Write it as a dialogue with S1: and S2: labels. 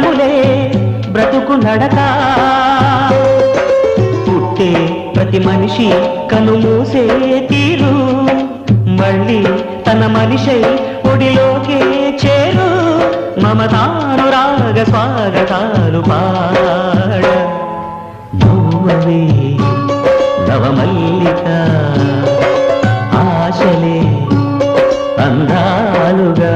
S1: క్షణములే బ్రతుకు నడక పుట్టే ప్రతి మనిషి కనుమూసే తీరు మళ్ళీ తన మనిషై ఒడిలోకే చేరు మమతానురాగ స్వాగతాలు పాడ నవ్వవే నవమల్లిక ఆశలే అందాలుగా